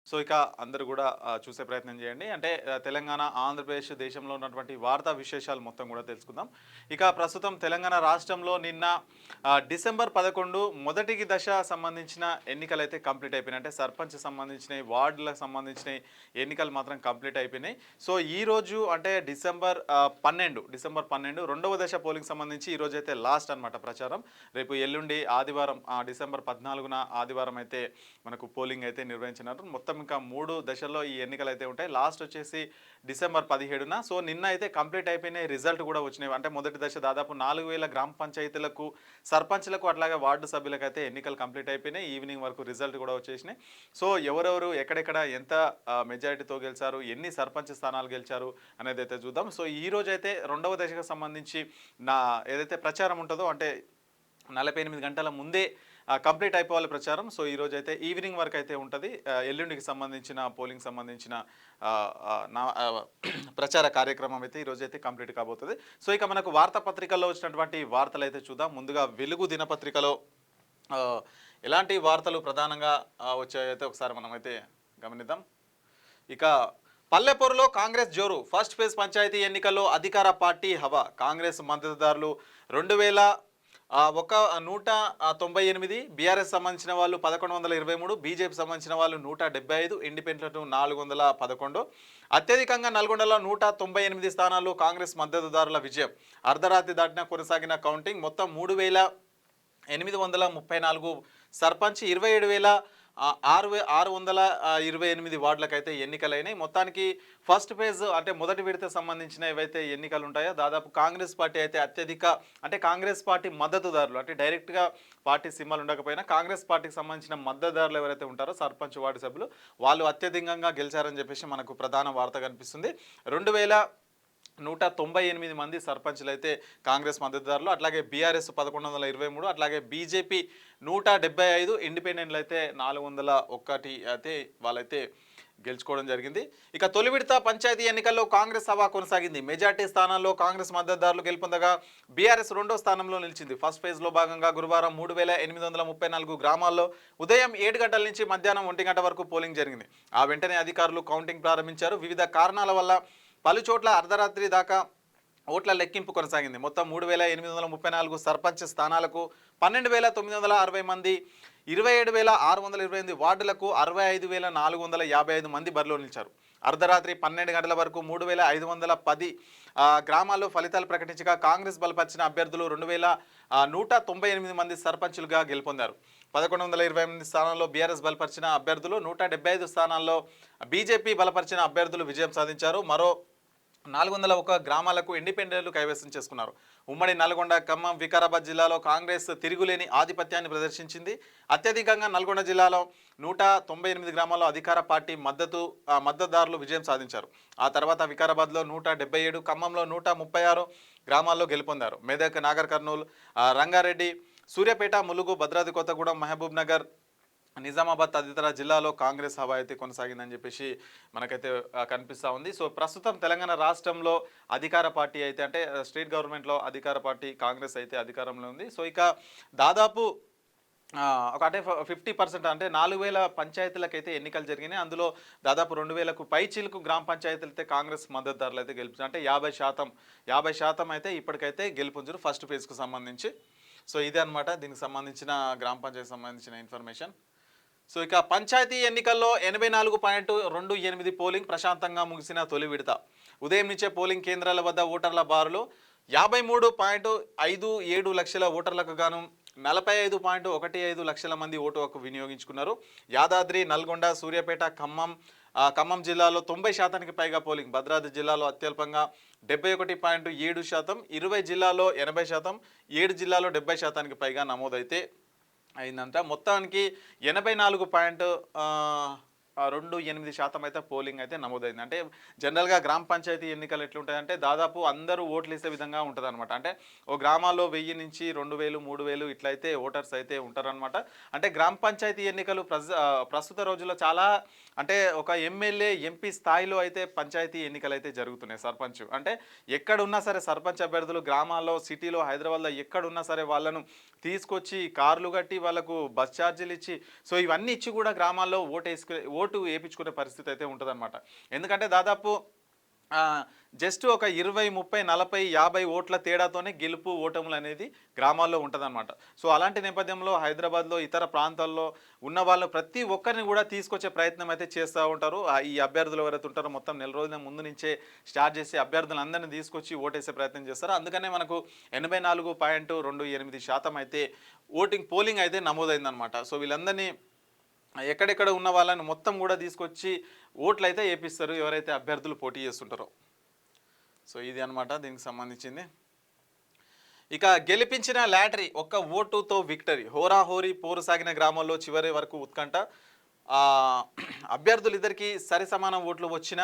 So ఇక అందరూ కూడా చూసే ప్రయత్నం చేయండి. అంటే తెలంగాణ, ఆంధ్రప్రదేశ్ దేశంలో ఉన్నటువంటి వార్తా విశేషాలు మొత్తం కూడా తెలుసుకుందాం. ఇక ప్రస్తుతం తెలంగాణ రాష్ట్రంలో నిన్న డిసెంబర్ 11 మొదటి దశ సంబంధించిన ఎన్నికలైతే కంప్లీట్ అయిపోయినాయి. అంటే సర్పంచ్ సంబంధించినవి, వార్డులకు సంబంధించినవి ఎన్నికలు మాత్రం కంప్లీట్ అయిపోయినాయి. సో ఈరోజు అంటే డిసెంబర్ 12 రెండవ దశ పోలింగ్ సంబంధించి ఈరోజు అయితే లాస్ట్ అనమాట ప్రచారం. రేపు ఎల్లుండి ఆదివారం డిసెంబర్ 14న ఆదివారం అయితే మనకు పోలింగ్ అయితే నిర్వహించినారు. మొత్తం ఇంకా 3 దశల్లో ఈ ఎన్నికలు అయితే ఉంటాయి. లాస్ట్ వచ్చేసి డిసెంబర్ 17న. సో నిన్న అయితే కంప్లీట్ అయిపోయినాయి. రిజల్ట్ కూడా వచ్చినాయి. అంటే మొదటి దశ దాదాపు 4000 గ్రామ పంచాయతీలకు, సర్పంచ్లకు, అట్లాగే వార్డు సభ్యులకు అయితే ఎన్నికలు కంప్లీట్ అయిపోయినాయి. ఈవినింగ్ వరకు రిజల్ట్ కూడా వచ్చేసినాయి. సో ఎవరెవరు ఎక్కడెక్కడ ఎంత మెజారిటీతో గెలిచారు, ఎన్ని సర్పంచ్ స్థానాలు గెలిచారు అనేది అయితే చూద్దాం. సో ఈ రోజు అయితే రెండవ దశకు సంబంధించి ఏదైతే ప్రచారం ఉంటుందో అంటే 48 గంటల ముందే కంప్లీట్ అయిపోవాలి ప్రచారం. సో ఈరోజు అయితే ఈవినింగ్ వరకు అయితే ఉంటుంది. ఎల్లుండికి సంబంధించిన పోలింగ్ సంబంధించిన ప్రచార కార్యక్రమం అయితే ఈరోజు అయితే కంప్లీట్ కాబోతుంది. సో ఇక మనకు వార్తాపత్రికల్లో వచ్చినటువంటి వార్తలు అయితే చూద్దాం. ముందుగా వెలుగు దినపత్రికలో ఎలాంటి వార్తలు ప్రధానంగా వచ్చాయైతే ఒకసారి మనం అయితే గమనిద్దాం. ఇక పల్లెపూరులో కాంగ్రెస్ జోరు, ఫస్ట్ ఫేజ్ పంచాయతీ ఎన్నికల్లో అధికార పార్టీ హవా, కాంగ్రెస్ మద్దతుదారులు 198, బీఆర్ఎస్ సంబంధించిన వాళ్ళు 1123, బీజేపీ సంబంధించిన వాళ్ళు 175, ఇండిపెండెంట్ 411. అత్యధికంగా నల్గొండలో 198 స్థానాల్లో కాంగ్రెస్ మద్దతుదారుల విజయం. అర్ధరాత్రి దాటిన కొనసాగిన కౌంటింగ్. మొత్తం 3834 సర్పంచ్, 27,628 వార్డులకైతే ఎన్నికలైనాయి. మొత్తానికి ఫస్ట్ ఫేజ్ అంటే మొదటి విడత సంబంధించిన ఏవైతే ఎన్నికలు ఉంటాయో దాదాపు కాంగ్రెస్ పార్టీ అయితే అత్యధిక, అంటే కాంగ్రెస్ పార్టీ మద్దతుదారులు, అంటే డైరెక్ట్గా పార్టీ సింబల్ ఉండకపోయినా కాంగ్రెస్ పార్టీకి సంబంధించిన మద్దతుదారులు ఎవరైతే ఉంటారో సర్పంచ్, వార్డు సభ్యులు, వాళ్ళు అత్యధికంగా గెలిచారని చెప్పేసి మనకు ప్రధాన వార్త కనిపిస్తుంది. 2198 మంది సర్పంచ్లు అయితే కాంగ్రెస్ మద్దతుదారులు, అట్లాగే బీఆర్ఎస్ 1123, అట్లాగే బీజేపీ 175, ఇండిపెండెంట్లు అయితే 401 అయితే వాళ్ళైతే గెలుచుకోవడం జరిగింది. ఇక తొలి విడత పంచాయతీ ఎన్నికల్లో కాంగ్రెస్ హవా కొనసాగింది. మెజార్టీ స్థానాల్లో కాంగ్రెస్ మద్దతుదారులు గెలుపొందగా బీఆర్ఎస్ రెండో స్థానంలో నిలిచింది. ఫస్ట్ ఫేజ్లో భాగంగా గురువారం 3834 గ్రామాల్లో ఉదయం 7 గంటల నుంచి మధ్యాహ్నం 1 గంట వరకు పోలింగ్ జరిగింది. ఆ వెంటనే అధికారులు కౌంటింగ్ ప్రారంభించారు. వివిధ కారణాల వల్ల పలు చోట్ల అర్ధరాత్రి దాకా ఓట్ల లెక్కింపు కొనసాగింది. మొత్తం 3834 సర్పంచ్ స్థానాలకు 12960 మంది, 27628 వార్డులకు 65455 మంది బరిలో నిలిచారు. అర్ధరాత్రి 12 గంటల వరకు 3510 గ్రామాల్లో ఫలితాలు ప్రకటించగా కాంగ్రెస్ బలపరిచిన అభ్యర్థులు 2198 మంది సర్పంచులుగా గెలుపొందారు. 1128 స్థానాల్లో బీఆర్ఎస్ బలపరిచిన అభ్యర్థులు, 175 స్థానాల్లో బీజేపీ బలపరిచిన అభ్యర్థులు విజయం సాధించారు. మరో 401 గ్రామాలకు ఇండిపెండెంట్లు కైవసం చేసుకున్నారు. ఉమ్మడి నల్గొండ, ఖమ్మం, వికారాబాద్ జిల్లాలో కాంగ్రెస్ తిరుగులేని ఆధిపత్యాన్ని ప్రదర్శించింది. అత్యధికంగా నల్గొండ జిల్లాలో 198 గ్రామాల్లో అధికార పార్టీ మద్దతుదారులు విజయం సాధించారు. ఆ తర్వాత వికారాబాద్లో 177, ఖమ్మంలో 136 గ్రామాల్లో గెలుపొందారు. మెదక్, నాగర్ కర్నూలు, రంగారెడ్డి, సూర్యాపేట, ములుగు, భద్రాద్రి కొత్తగూడెం, మహబూబ్ నగర్, నిజామాబాద్ తదితర జిల్లాలో కాంగ్రెస్ హవా అయితే కొనసాగిందని చెప్పేసి మనకైతే కనిపిస్తూ ఉంది. సో ప్రస్తుతం తెలంగాణ రాష్ట్రంలో అధికార పార్టీ అయితే, అంటే స్టేట్ గవర్నమెంట్లో అధికార పార్టీ కాంగ్రెస్ అయితే అధికారంలో ఉంది. సో ఇక దాదాపు ఒక అంటే 50%, అంటే 4000 పంచాయతీలకైతే ఎన్నికలు జరిగినాయి. అందులో దాదాపు 2000కు పైచిలకు గ్రామ పంచాయతీలు అయితే కాంగ్రెస్ మద్దతుదారులు అయితే గెలుపుతారు. అంటే 50% అయితే ఇప్పటికైతే గెలుపుంచారు ఫస్ట్ ఫేజ్కు సంబంధించి. సో ఇదే అనమాట దీనికి సంబంధించిన గ్రామ పంచాయతీ సంబంధించిన ఇన్ఫర్మేషన్. సో ఇక పంచాయతీ ఎన్నికల్లో 84.28 పోలింగ్ ప్రశాంతంగా ముగిసిన తొలి విడత. ఉదయం నుంచే పోలింగ్ కేంద్రాల వద్ద ఓటర్ల బారులు. 53.57 లక్షల ఓటర్లకు గాను 45.15 లక్షల మంది ఓటు హక్కు వినియోగించుకున్నారు. యాదాద్రి, నల్గొండ, సూర్యాపేట, ఖమ్మం జిల్లాలో 90% పైగా పోలింగ్. భద్రాద్రి జిల్లాలో అత్యల్పంగా 71.7%, 20 జిల్లాలో 80%, 7 జిల్లాలో 70%కి పైగా నమోదైతే అయిందంట. మొత్తానికి 84.28% అయితే పోలింగ్ అయితే నమోదైంది. అంటే జనరల్గా గ్రామ పంచాయతీ ఎన్నికలు ఎట్లుంటాయంటే దాదాపు అందరూ ఓట్లు వేసే విధంగా ఉంటుంది అనమాట. అంటే ఓ గ్రామాల్లో 1000 నుంచి 2000, 3000 ఇట్లయితే ఓటర్స్ అయితే ఉంటారనమాట. అంటే గ్రామ పంచాయతీ ఎన్నికలు ప్రస్తుత రోజుల్లో చాలా, అంటే ఒక ఎమ్మెల్యే, ఎంపీ స్థాయిలో అయితే పంచాయతీ ఎన్నికలు అయితే జరుగుతున్నాయి. సర్పంచ్ అంటే ఎక్కడున్నా సరే సర్పంచ్ అభ్యర్థులు గ్రామాల్లో, సిటీలో, హైదరాబాద్లో ఎక్కడున్నా సరే వాళ్ళను తీసుకొచ్చి కార్లు కట్టి వాళ్ళకు బస్ ఛార్జీలు ఇచ్చి సో ఇవన్నీ ఇచ్చి కూడా గ్రామాల్లో ఓటు వేయించుకునే పరిస్థితి అయితే ఉంటుందన్నమాట. ఎందుకంటే దాదాపు జస్ట్ ఒక 20, 30, 40, 50 ఓట్ల తేడాతోనే గెలుపు ఓటములు అనేది గ్రామాల్లో ఉంటుందన్నమాట. సో అలాంటి నేపథ్యంలో హైదరాబాద్లో ఇతర ప్రాంతాల్లో ఉన్న వాళ్ళు ప్రతి ఒక్కరిని కూడా తీసుకొచ్చే ప్రయత్నం అయితే చేస్తూ ఉంటారు. ఈ అభ్యర్థులు ఎవరైతే ఉంటారో మొత్తం నెల రోజుల ముందు నుంచే స్టార్ట్ చేసి అభ్యర్థులందరినీ తీసుకొచ్చి ఓటేసే ప్రయత్నం చేస్తారు. అందుకనే మనకు 84.28% అయితే పోలింగ్ అయితే నమోదైందనమాట. సో వీళ్ళందరినీ ఎక్కడెక్కడ ఉన్న వాళ్ళని మొత్తం కూడా తీసుకొచ్చి ఓట్లు అయితే వేపిస్తారు ఎవరైతే అభ్యర్థులు పోటీ చేస్తుంటారో. సో ఇది అనమాట దీనికి సంబంధించింది. ఇక గెలిపించిన లాటరీ ఒక్క ఓటుతో విక్టరీ, హోరాహోరీ పోరు సాగిన గ్రామాల్లో చివరి వరకు ఉత్కంఠ. అభ్యర్థులు ఇద్దరికి సరి సమానం ఓట్లు వచ్చిన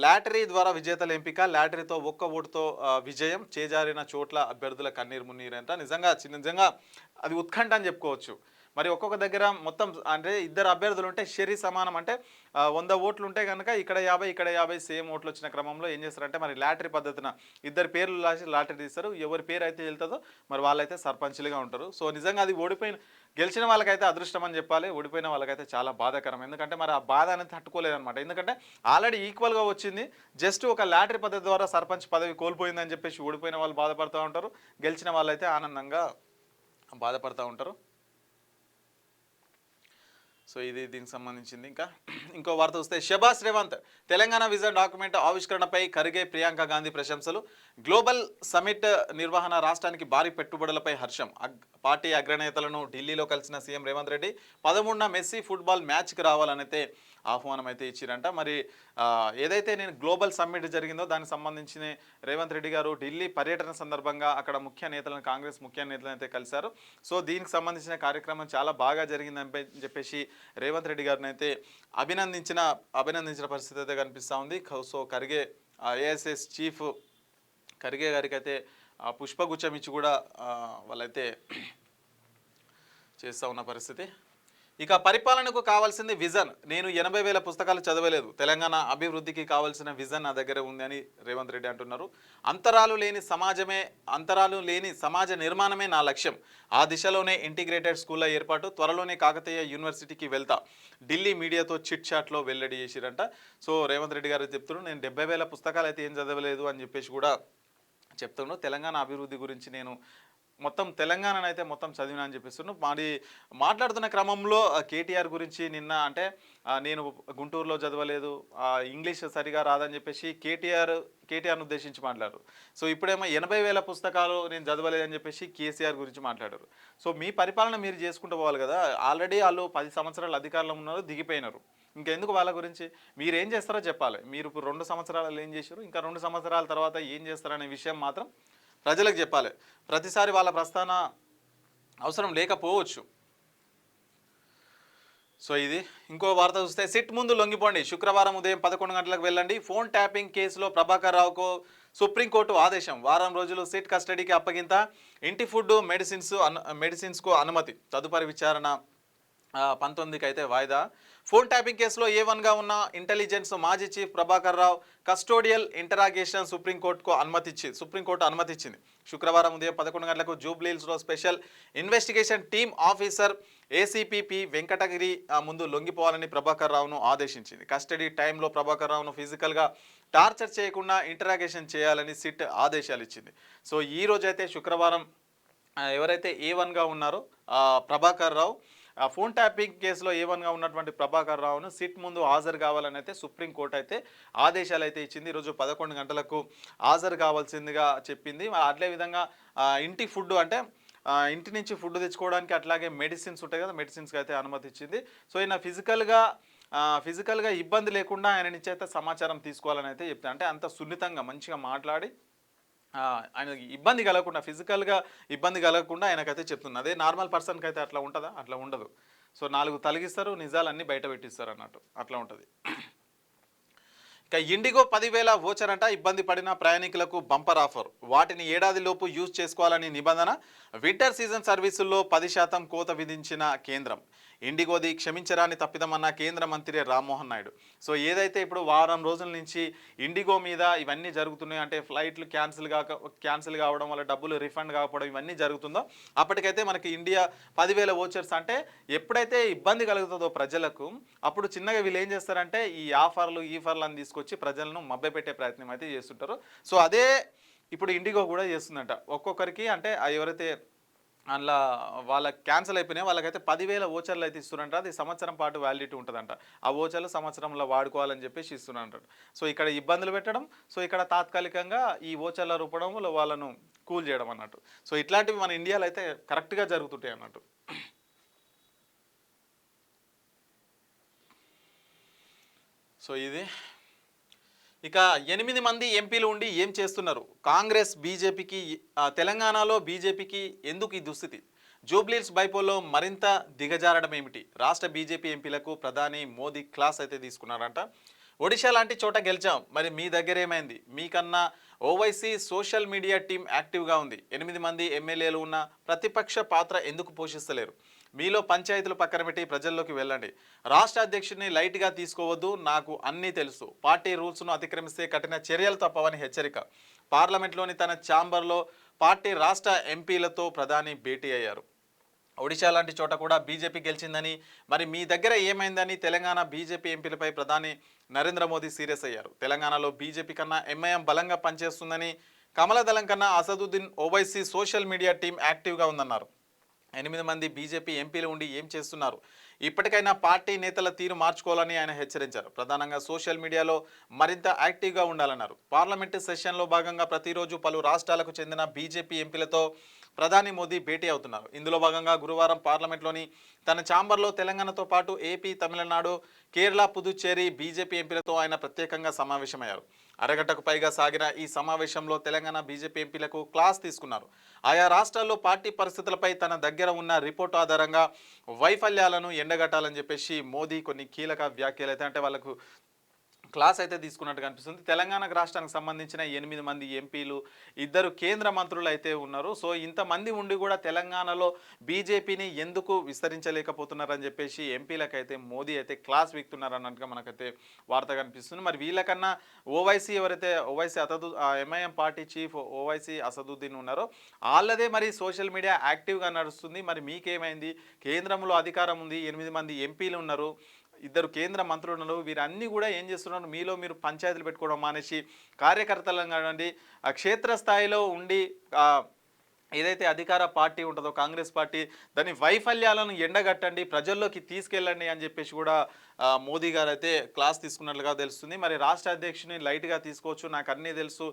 లాటరీ ద్వారా విజేతల ఎంపిక, లాటరీతో ఒక్క ఓటుతో విజయం, చేజారిన చోట్ల అభ్యర్థుల కన్నీరు మున్నీరంట. నిజంగా అది ఉత్కంఠ అని చెప్పుకోవచ్చు. మరి ఒక్కొక్క దగ్గర మొత్తం అంటే ఇద్దరు అభ్యర్థులు ఉంటే షరీ సమానం అంటే 100 ఓట్లు ఉంటే కనుక ఇక్కడ 50 ఇక్కడ 50 సేమ్ ఓట్లు వచ్చిన క్రమంలో ఏం చేస్తారంటే మరి లాటరీ పద్ధతిన ఇద్దరు పేర్లు రాసి లాటరీ తీస్తారు. ఎవరి పేరు అయితే వెళ్తుందో మరి వాళ్ళైతే సర్పంచ్లుగా ఉంటారు. సో నిజంగా అది గెలిచిన వాళ్ళకైతే అదృష్టం అని చెప్పాలి, ఓడిపోయిన వాళ్ళకైతే చాలా బాధాకరం. ఎందుకంటే మరి ఆ బాధ అనేది తట్టుకోలేదన్నమాట. ఎందుకంటే ఆల్రెడీ ఈక్వల్గా వచ్చింది, జస్ట్ ఒక లాటరీ పద్ధతి ద్వారా సర్పంచ్ పదవి కోల్పోయిందని చెప్పేసి ఓడిపోయిన వాళ్ళు బాధపడుతూ ఉంటారు, గెలిచిన వాళ్ళైతే ఆనందంగా బాధపడుతూ ఉంటారు. సో ఇది దీనికి సంబంధించింది. ఇంకో వార్త వస్తే షబాస్ రేవంత్ తెలంగాణ విజన్ డాక్యుమెంట్ ఆవిష్కరణపై ఖర్గే ప్రియాంక గాంధీ ప్రశంసలు. గ్లోబల్ సమిట్ నిర్వహణ రాష్ట్రానికి భారీ పెట్టుబడులపై హర్షం. పార్టీ అగ్రనేతలను ఢిల్లీలో కలిసిన సీఎం రేవంత్ రెడ్డి 13న మెస్సీ ఫుట్బాల్ మ్యాచ్కి రావాలనైతే ఆహ్వానం అయితే ఇచ్చిరంట. మరి ఏదైతే నేను గ్లోబల్ సమ్మిట్ జరిగిందో దానికి సంబంధించిన రేవంత్ రెడ్డి గారు ఢిల్లీ పర్యటన సందర్భంగా అక్కడ కాంగ్రెస్ ముఖ్య నేతలను అయితే కలిశారు. సో దీనికి సంబంధించిన కార్యక్రమం చాలా బాగా జరిగిందని చెప్పేసి రేవంత్ రెడ్డి గారిని అయితే అభినందించిన పరిస్థితి అయితే కనిపిస్తూ ఉంది. So Kharge ASS chief Kharge గారికి అయితే పుష్పగుచ్చం ఇచ్చి కూడా వాళ్ళైతే చేస్తూ ఉన్న పరిస్థితి. ఇక పరిపాలనకు కావాల్సింది విజన్, నేను 80,000 పుస్తకాలు చదవలేదు, తెలంగాణ అభివృద్ధికి కావాల్సిన విజన్ నా దగ్గర ఉంది అని రేవంత్ రెడ్డి అంటున్నారు. అంతరాలు లేని సమాజ నిర్మాణమే నా లక్ష్యం, ఆ దిశలోనే ఇంటిగ్రేటెడ్ స్కూళ్ళ ఏర్పాటు, త్వరలోనే కాకతీయ యూనివర్సిటీకి వెళ్తా, ఢిల్లీ మీడియాతో చిట్ చాట్లో వెల్లడి చేసిరంట. సో రేవంత్ రెడ్డి గారు చెప్తున్నారు నేను 70,000 పుస్తకాలు అయితే ఏం చదవలేదు అని చెప్పేసి కూడా చెప్తున్నాను. తెలంగాణ అభివృద్ధి గురించి నేను మొత్తం తెలంగాణను అయితే మొత్తం చదివినా అని చెప్పిస్తున్నాను. మరి మాట్లాడుతున్న క్రమంలో కేటీఆర్ గురించి నిన్న అంటే నేను గుంటూరులో చదవలేదు, ఇంగ్లీష్ సరిగా రాదని చెప్పేసి కేటీఆర్ను ఉద్దేశించి మాట్లాడారు. సో ఇప్పుడేమో 80,000 పుస్తకాలు నేను చదవలేదని చెప్పేసి కేసీఆర్ గురించి మాట్లాడారు. సో మీ పరిపాలన మీరు చేసుకుంటూ పోవాలి కదా, ఆల్రెడీ వాళ్ళు 10 సంవత్సరాలు అధికారంలో ఉన్నారు, దిగిపోయినారు, ఇంకెందుకు వాళ్ళ గురించి మీరు ఏం చేస్తారో చెప్పాలి. మీరు ఇప్పుడు 2 సంవత్సరాలు ఏం చేశారు, ఇంకా 2 సంవత్సరాల తర్వాత ఏం చేస్తారనే విషయం మాత్రం ప్రజలకు చెప్పాలి. ప్రతిసారి వాళ్ళ ప్రస్థాన అవసరం లేకపోవచ్చు. సో ఇది ఇంకో వార్త చూస్తే సిట్ ముందు లొంగిపోండి, శుక్రవారం ఉదయం 11 గంటలకు వెళ్ళండి, ఫోన్ ట్యాపింగ్ కేసులో ప్రభాకర్ రావుకు సుప్రీంకోర్టు ఆదేశం, వారం రోజులు సిట్ కస్టడీకి అప్పగింత, ఇంటి ఫుడ్ మెడిసిన్స్కు అనుమతి, తదుపరి విచారణ 19కి అయితే వాయిదా. ఫోన్ ట్యాపింగ్ కేసులో A1గా ఉన్న ఇంటెలిజెన్స్ మాజీ chief Prabhakar Rao custodial interrogation supreme court అనుమతిచ్చింది. శుక్రవారం ఉదయం 11 గంటలకు జూబ్లీహిల్స్లో special investigation team officer ACP Venkatagiri ముందు లొంగిపోవాలని ప్రభాకర్ రావును ఆదేశించింది. కస్టడీ టైంలో ప్రభాకర్ రావును ఫిజికల్గా టార్చర్ చేయకుండా ఇంటరాగేషన్ చేయాలని సిట్ ఆదేశాలు ఇచ్చింది. సో ఈ రోజైతే శుక్రవారం ఎవరైతే A1గా ఉన్నారో ప్రభాకర్ రావు, ఫోన్ ట్యాపింగ్ కేసులో A1గా ఉన్నటువంటి ప్రభాకర్ రావును సిట్ ముందు హాజరు కావాలని అయితే సుప్రీంకోర్టు అయితే ఆదేశాలు అయితే ఇచ్చింది. ఈరోజు 11 గంటలకు హాజరు కావాల్సిందిగా చెప్పింది. అదేవిధంగా ఇంటి ఫుడ్ అంటే ఇంటి నుంచి ఫుడ్ తెచ్చుకోవడానికి, అట్లాగే మెడిసిన్స్ ఉంటాయి కదా, మెడిసిన్స్కి అయితే అనుమతి ఇచ్చింది. సో ఈయన ఫిజికల్గా ఇబ్బంది లేకుండా ఆయన నుంచి అయితే సమాచారం తీసుకోవాలని అయితే చెప్తాను. అంటే అంత సున్నితంగా మంచిగా మాట్లాడి ఆయనకి ఇబ్బంది కలగకుండా, ఫిజికల్గా ఇబ్బంది కలగకుండా ఆయనకైతే చెప్తున్నా. అదే నార్మల్ పర్సన్కి అయితే అట్లా ఉంటుందా? అట్లా ఉండదు. సో 4 తలిగిస్తారు, నిజాలన్నీ బయట పెట్టిస్తారు అన్నట్టు, అట్లా ఉంటుంది. ఇక ఇండిగో 10,000 వోచర్ అంట, ఇబ్బంది పడిన ప్రయాణికులకు బంపర్ ఆఫర్, వాటిని ఏడాదిలోపు యూజ్ చేసుకోవాలని నిబంధన, వింటర్ సీజన్ సర్వీసుల్లో 10% కోత విధించిన కేంద్రం. ఇండిగోది క్షమించరాని తప్పిదమన్న కేంద్ర మంత్రి రామ్మోహన్ నాయుడు. సో ఏదైతే ఇప్పుడు వారం రోజుల నుంచి ఇండిగో మీద ఇవన్నీ జరుగుతున్నాయి, అంటే ఫ్లైట్లు క్యాన్సిల్ కావడం వల్ల డబ్బులు రిఫండ్ కాకపోవడం ఇవన్నీ జరుగుతుందో, అప్పటికైతే మనకి ఇండియా 10,000 వోచర్స్ అంటే ఎప్పుడైతే ఇబ్బంది కలుగుతుందో ప్రజలకు, అప్పుడు చిన్నగా వీళ్ళు ఏం చేస్తారంటే ఈ ఆఫర్లు అని తీసుకొచ్చి ప్రజలను మభ్యపెట్టే ప్రయత్నం అయితే చేస్తుంటారు. సో అదే ఇప్పుడు ఇండిగో కూడా చేస్తుందంట. ఒక్కొక్కరికి అంటే ఎవరైతే అందులో వాళ్ళ క్యాన్సిల్ అయిపోయినాయి వాళ్ళకైతే 10,000 వోచర్లు అయితే ఇస్తున్నారంట. అది సంవత్సరం పాటు వ్యాలిడిటీ ఉంటుందంట. ఆ వోచర్లు సంవత్సరంలో వాడుకోవాలని చెప్పేసి ఇస్తున్నారంట. సో ఇక్కడ ఇబ్బందులు పెట్టడం, సో ఇక్కడ తాత్కాలికంగా ఈ వోచర్ల రూపడంలో వాళ్ళను కూల్ చేయడం అన్నట్టు. సో ఇట్లాంటివి మన ఇండియాలో అయితే కరెక్ట్గా జరుగుతుంటాయి అన్నట్టు. సో ఇది ఇక 8 మంది ఎంపీలు ఉండి ఏం చేస్తున్నారు? కాంగ్రెస్ బీజేపీకి తెలంగాణలో బీజేపీకి ఎందుకు ఈ దుస్థితి? జూబ్లీహిల్స్ బైపోల్లో మరింత దిగజారడం ఏమిటి? రాష్ట్ర బీజేపీ ఎంపీలకు ప్రధాని మోదీ క్లాస్ అయితే తీసుకున్నారంట. ఒడిశా లాంటి చోట గెలిచాం, మరి మీ దగ్గర ఏమైంది? మీకన్నా ఓవైసీ సోషల్ మీడియా టీం యాక్టివ్గా ఉంది. 8 మంది ఎమ్మెల్యేలు ఉన్న ప్రతిపక్ష పాత్ర ఎందుకు పోషిస్తలేరు? మీలో పంచాయతీలు పక్కన పెట్టి ప్రజల్లోకి వెళ్ళండి. రాష్ట్ర అధ్యక్షుడిని లైట్గా తీసుకోవద్దు, నాకు అన్నీ తెలుసు. పార్టీ రూల్స్ను అతిక్రమిస్తే కఠిన చర్యలు తప్పవని హెచ్చరిక. పార్లమెంట్లోని తన ఛాంబర్లో పార్టీ రాష్ట్ర ఎంపీలతో ప్రధాని భేటీ అయ్యారు. ఒడిశా లాంటి చోట కూడా బీజేపీ గెలిచిందని, మరి మీ దగ్గర ఏమైందని తెలంగాణ బీజేపీ ఎంపీలపై ప్రధాని నరేంద్ర మోదీ సీరియస్ అయ్యారు. తెలంగాణలో బీజేపీ కన్నా ఎంఐఎం బలంగా పనిచేస్తుందని, కమలదళం కన్నా Asaduddin Owaisi social media team యాక్టివ్గా ఉందన్నారు. 8 మంది బీజేపీ ఎంపీలు ఉండి ఏం చేస్తున్నారు? ఇప్పటికైనా పార్టీ నేతల తీరు మార్చుకోవాలని ఆయన హెచ్చరించారు. ప్రధానంగా సోషల్ మీడియాలో మరింత యాక్టివ్గా ఉండాలన్నారు. పార్లమెంటు సెషన్లో భాగంగా ప్రతిరోజు పలు రాష్ట్రాలకు చెందిన బీజేపీ ఎంపీలతో ప్రధాని మోదీ భేటీ అవుతున్నారు. ఇందులో భాగంగా గురువారం పార్లమెంట్లోని తన ఛాంబర్లో తెలంగాణతో పాటు ఏపీ, తమిళనాడు, కేరళ, పుదుచ్చేరి బీజేపీ ఎంపీలతో ఆయన ప్రత్యేకంగా సమావేశమయ్యారు. అరగంటకు పైగా సాగిన ఈ సమావేశంలో తెలంగాణ బీజేపీ ఎంపీలకు క్లాస్ తీసుకున్నారు. ఆయా రాష్ట్రాల్లో పార్టీ పరిస్థితులపై తన దగ్గర ఉన్న రిపోర్టు ఆధారంగా వైఫల్యాలను ఎండగట్టాలని చెప్పేసి మోదీ కొన్ని కీలక వ్యాఖ్యలు అయితే అంటే వాళ్ళకు క్లాస్ అయితే తీసుకున్నట్టుగా అనిపిస్తుంది. తెలంగాణ రాష్ట్రానికి సంబంధించిన 8 మంది ఎంపీలు, 2 కేంద్ర మంత్రులు అయితే ఉన్నారు. సో ఇంతమంది ఉండి కూడా తెలంగాణలో బీజేపీని ఎందుకు విస్తరించలేకపోతున్నారని చెప్పేసి ఎంపీలకైతే మోదీ అయితే క్లాస్ వీక్తున్నారు అన్నట్టుగా మనకైతే వార్త కనిపిస్తుంది. మరి వీళ్ళకన్నా ఓవైసీ ఎవరైతే MIM party chief Owaisi Asaduddin ఉన్నారో వాళ్ళదే మరి సోషల్ మీడియా యాక్టివ్గా నడుస్తుంది. మరి మీకేమైంది? కేంద్రంలో అధికారం ఉంది, 8 మంది ఎంపీలు ఉన్నారు, 2 కేంద్ర మంత్రులు ఉన్నారు. వీరన్నీ కూడా ఏం చేస్తున్నారు? మీలో మీరు పంచాయతీలు పెట్టుకోవడం మానేసి కార్యకర్తలను కానివ్వండి, క్షేత్రస్థాయిలో ఉండి ఏదైతే అధికార పార్టీ ఉంటుందో కాంగ్రెస్ పార్టీ, దాని వైఫల్యాలను ఎండగట్టండి, ప్రజల్లోకి తీసుకెళ్ళండి అని చెప్పేసి కూడా మోదీ గారు అయితే క్లాస్ తీసుకున్నట్లుగా తెలుస్తుంది. మరి రాష్ట్ర అధ్యక్షుని లైట్గా తీసుకోవచ్చు, నాకు అన్నీ తెలుసు,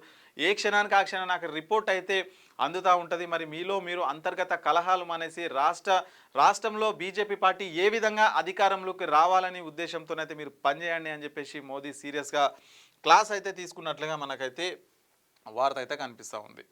ఏ క్షణానికి ఆ క్షణం నాకు రిపోర్ట్ అయితే అందుతూ ఉంటుంది. మరి మీలో మీరు అంతర్గత కలహాలు మానేసి రాష్ట్రంలో బీజేపీ పార్టీ ఏ విధంగా అధికారంలోకి రావాలని ఉద్దేశంతోనైతే మీరు పనిచేయండి అని చెప్పేసి మోదీ సీరియస్గా క్లాస్ అయితే తీసుకున్నట్లుగా మనకైతే వార్త అయితే కనిపిస్తూ ఉంది.